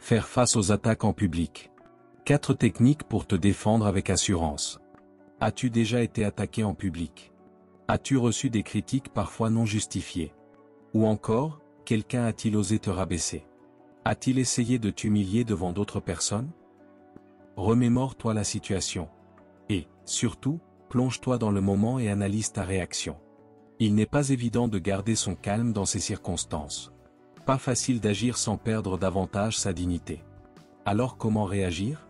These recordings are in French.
Faire face aux attaques en public. 4 techniques pour te défendre avec assurance. As-tu déjà été attaqué en public? As-tu reçu des critiques parfois non justifiées? Ou encore, quelqu'un a-t-il osé te rabaisser? A-t-il essayé de t'humilier devant d'autres personnes? Remémore-toi la situation. Et, surtout, plonge-toi dans le moment et analyse ta réaction. Il n'est pas évident de garder son calme dans ces circonstances. Pas facile d'agir sans perdre davantage sa dignité. Alors comment réagir?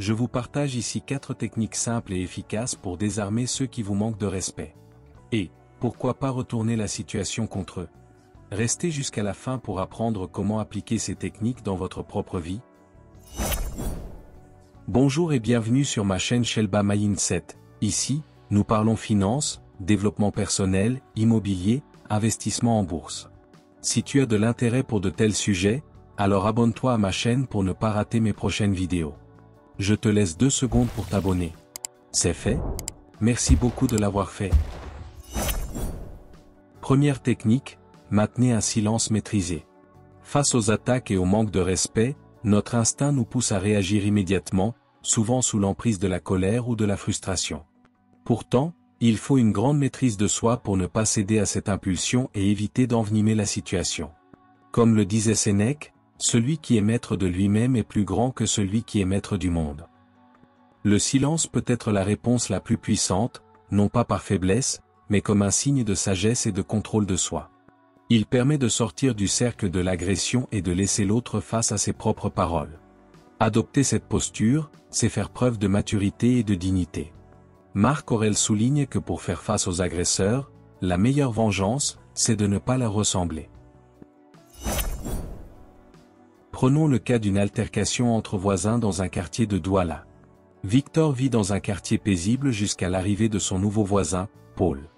Je vous partage ici 4 techniques simples et efficaces pour désarmer ceux qui vous manquent de respect. Et, pourquoi pas retourner la situation contre eux? Restez jusqu'à la fin pour apprendre comment appliquer ces techniques dans votre propre vie. Bonjour et bienvenue sur ma chaîne Shelba Mindset. Ici, nous parlons finance, développement personnel, immobilier, investissement en bourse. Si tu as de l'intérêt pour de tels sujets, alors abonne-toi à ma chaîne pour ne pas rater mes prochaines vidéos. Je te laisse 2 secondes pour t'abonner. C'est fait? Merci beaucoup de l'avoir fait. Première technique, maintenez un silence maîtrisé. Face aux attaques et au manque de respect, notre instinct nous pousse à réagir immédiatement, souvent sous l'emprise de la colère ou de la frustration. Pourtant, il faut une grande maîtrise de soi pour ne pas céder à cette impulsion et éviter d'envenimer la situation. Comme le disait Sénèque, celui qui est maître de lui-même est plus grand que celui qui est maître du monde. Le silence peut être la réponse la plus puissante, non pas par faiblesse, mais comme un signe de sagesse et de contrôle de soi. Il permet de sortir du cercle de l'agression et de laisser l'autre face à ses propres paroles. Adopter cette posture, c'est faire preuve de maturité et de dignité. Marc Aurèle souligne que pour faire face aux agresseurs, la meilleure vengeance, c'est de ne pas leur ressembler. Prenons le cas d'une altercation entre voisins dans un quartier de Douala. Victor vit dans un quartier paisible jusqu'à l'arrivée de son nouveau voisin, Paul.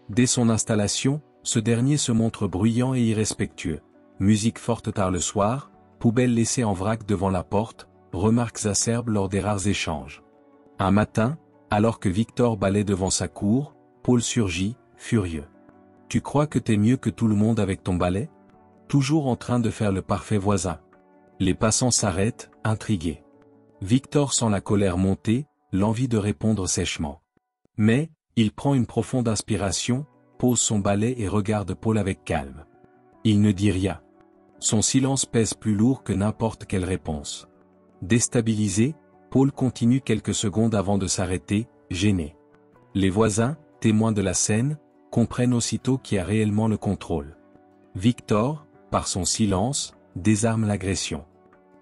Dès son installation, ce dernier se montre bruyant et irrespectueux. Musique forte tard le soir, poubelle laissée en vrac devant la porte, remarques acerbes lors des rares échanges. Un matin, alors que Victor balaie devant sa cour, Paul surgit, furieux. « Tu crois que t'es mieux que tout le monde avec ton balai? Toujours en train de faire le parfait voisin. » Les passants s'arrêtent, intrigués. Victor sent la colère monter, l'envie de répondre sèchement. Mais, il prend une profonde inspiration, pose son balai et regarde Paul avec calme. Il ne dit rien. Son silence pèse plus lourd que n'importe quelle réponse. Déstabilisé, Paul continue quelques secondes avant de s'arrêter, gêné. Les voisins, témoins de la scène, comprennent aussitôt qui a réellement le contrôle. Victor, par son silence, désarme l'agression.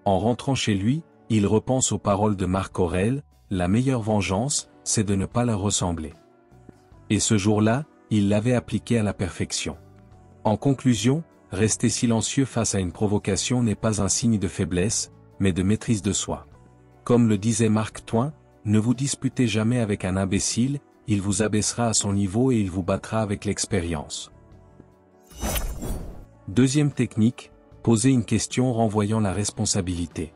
En rentrant chez lui, il repense aux paroles de Marc Aurèle, « La meilleure vengeance, c'est de ne pas leur ressembler. » Et ce jour-là, il l'avait appliqué à la perfection. En conclusion, rester silencieux face à une provocation n'est pas un signe de faiblesse, mais de maîtrise de soi. Comme le disait Mark Twain, ne vous disputez jamais avec un imbécile, il vous abaissera à son niveau et il vous battra avec l'expérience. Deuxième technique, poser une question renvoyant la responsabilité.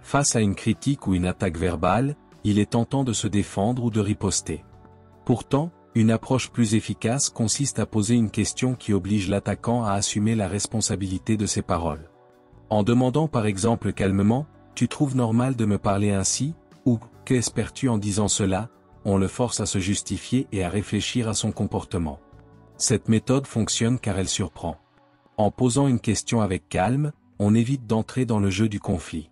Face à une critique ou une attaque verbale, il est tentant de se défendre ou de riposter. Pourtant, une approche plus efficace consiste à poser une question qui oblige l'attaquant à assumer la responsabilité de ses paroles. En demandant par exemple calmement, « Tu trouves normal de me parler ainsi ?» ou « Que espères-tu en disant cela ?» on le force à se justifier et à réfléchir à son comportement. Cette méthode fonctionne car elle surprend. En posant une question avec calme, on évite d'entrer dans le jeu du conflit.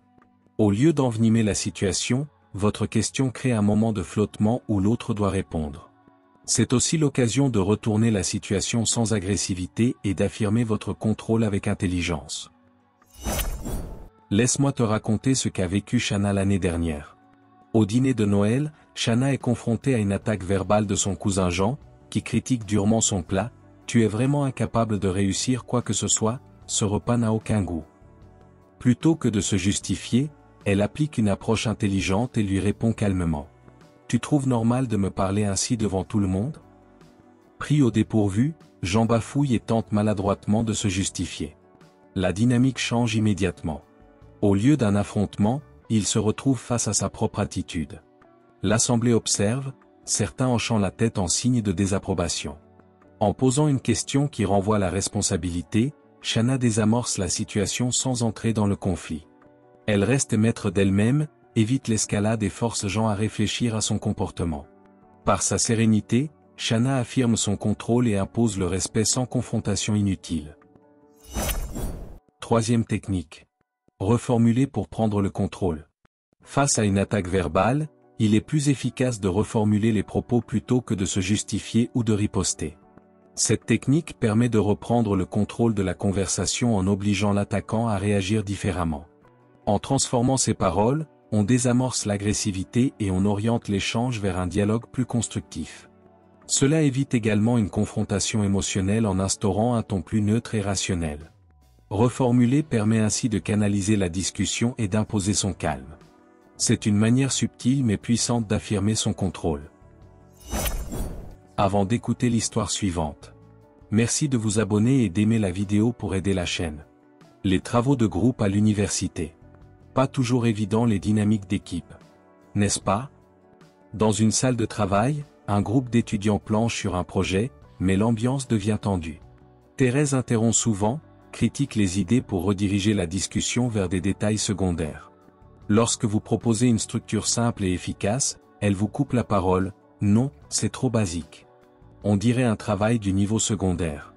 Au lieu d'envenimer la situation, votre question crée un moment de flottement où l'autre doit répondre. C'est aussi l'occasion de retourner la situation sans agressivité et d'affirmer votre contrôle avec intelligence. Laisse-moi te raconter ce qu'a vécu Shanna l'année dernière. Au dîner de Noël, Shanna est confrontée à une attaque verbale de son cousin Jean, qui critique durement son plat. « Tu es vraiment incapable de réussir quoi que ce soit, ce repas n'a aucun goût. » Plutôt que de se justifier, elle applique une approche intelligente et lui répond calmement. « Tu trouves normal de me parler ainsi devant tout le monde ?» Pris au dépourvu, Jean bafouille et tente maladroitement de se justifier. La dynamique change immédiatement. Au lieu d'un affrontement, il se retrouve face à sa propre attitude. L'assemblée observe, certains hochant la tête en signe de désapprobation. En posant une question qui renvoie la responsabilité, Shanna désamorce la situation sans entrer dans le conflit. Elle reste maître d'elle-même, évite l'escalade et force Jean à réfléchir à son comportement. Par sa sérénité, Shanna affirme son contrôle et impose le respect sans confrontation inutile. Troisième technique. Reformuler pour prendre le contrôle. Face à une attaque verbale, il est plus efficace de reformuler les propos plutôt que de se justifier ou de riposter. Cette technique permet de reprendre le contrôle de la conversation en obligeant l'attaquant à réagir différemment. En transformant ses paroles, on désamorce l'agressivité et on oriente l'échange vers un dialogue plus constructif. Cela évite également une confrontation émotionnelle en instaurant un ton plus neutre et rationnel. Reformuler permet ainsi de canaliser la discussion et d'imposer son calme. C'est une manière subtile mais puissante d'affirmer son contrôle. Avant d'écouter l'histoire suivante, merci de vous abonner et d'aimer la vidéo pour aider la chaîne. Les travaux de groupe à l'université. Pas toujours évident les dynamiques d'équipe. N'est-ce pas? Dans une salle de travail, un groupe d'étudiants planche sur un projet, mais l'ambiance devient tendue. Thérèse interrompt souvent, critique les idées pour rediriger la discussion vers des détails secondaires. Lorsque vous proposez une structure simple et efficace, elle vous coupe la parole. Non, c'est trop basique. On dirait un travail du niveau secondaire.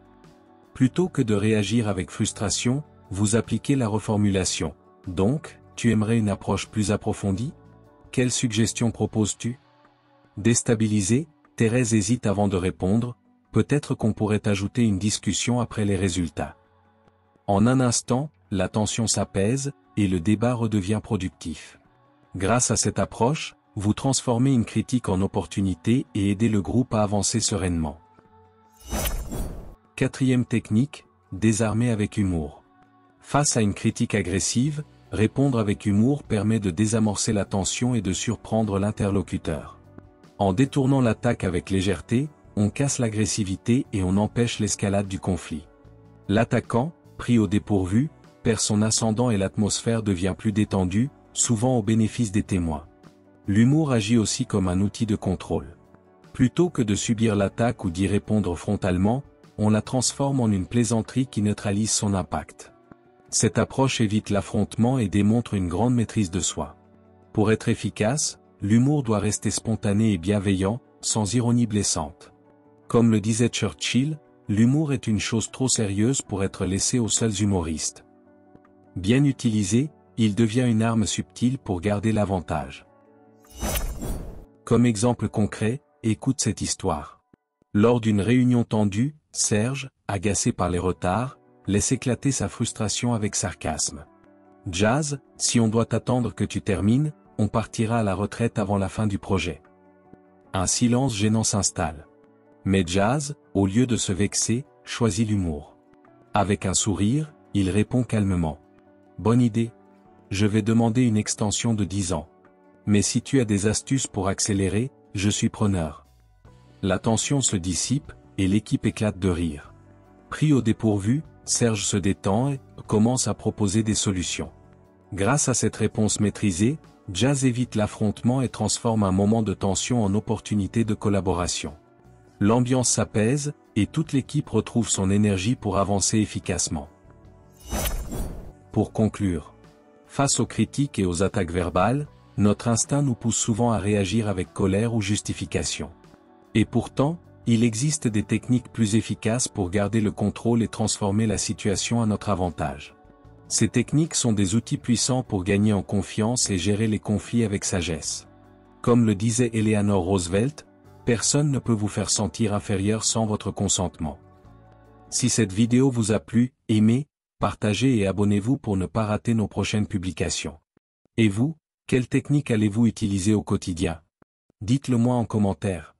Plutôt que de réagir avec frustration, vous appliquez la reformulation. Donc, tu aimerais une approche plus approfondie? Quelle suggestion proposes-tu? Déstabilisée, Thérèse hésite avant de répondre. Peut-être qu'on pourrait ajouter une discussion après les résultats. En un instant, la tension s'apaise, et le débat redevient productif. Grâce à cette approche, vous transformez une critique en opportunité et aidez le groupe à avancer sereinement. Quatrième technique, désarmer avec humour. Face à une critique agressive, répondre avec humour permet de désamorcer la tension et de surprendre l'interlocuteur. En détournant l'attaque avec légèreté, on casse l'agressivité et on empêche l'escalade du conflit. L'attaquant, pris au dépourvu, perd son ascendant et l'atmosphère devient plus détendue, souvent au bénéfice des témoins. L'humour agit aussi comme un outil de contrôle. Plutôt que de subir l'attaque ou d'y répondre frontalement, on la transforme en une plaisanterie qui neutralise son impact. Cette approche évite l'affrontement et démontre une grande maîtrise de soi. Pour être efficace, l'humour doit rester spontané et bienveillant, sans ironie blessante. Comme le disait Churchill, l'humour est une chose trop sérieuse pour être laissée aux seuls humoristes. Bien utilisé, il devient une arme subtile pour garder l'avantage. Comme exemple concret, écoute cette histoire. Lors d'une réunion tendue, Serge, agacé par les retards, laisse éclater sa frustration avec sarcasme. Jazz, si on doit attendre que tu termines, on partira à la retraite avant la fin du projet. Un silence gênant s'installe. Mais Jazz, au lieu de se vexer, choisit l'humour. Avec un sourire, il répond calmement. Bonne idée. Je vais demander une extension de 10 ans. Mais si tu as des astuces pour accélérer, je suis preneur. La tension se dissipe, et l'équipe éclate de rire. Pris au dépourvu, Serge se détend et commence à proposer des solutions. Grâce à cette réponse maîtrisée, Jazz évite l'affrontement et transforme un moment de tension en opportunité de collaboration. L'ambiance s'apaise, et toute l'équipe retrouve son énergie pour avancer efficacement. Pour conclure, face aux critiques et aux attaques verbales, notre instinct nous pousse souvent à réagir avec colère ou justification. Et pourtant, il existe des techniques plus efficaces pour garder le contrôle et transformer la situation à notre avantage. Ces techniques sont des outils puissants pour gagner en confiance et gérer les conflits avec sagesse. Comme le disait Eleanor Roosevelt, personne ne peut vous faire sentir inférieur sans votre consentement. Si cette vidéo vous a plu, aimez, partagez et abonnez-vous pour ne pas rater nos prochaines publications. Et vous, quelle technique allez-vous utiliser au quotidien? Dites-le moi en commentaire.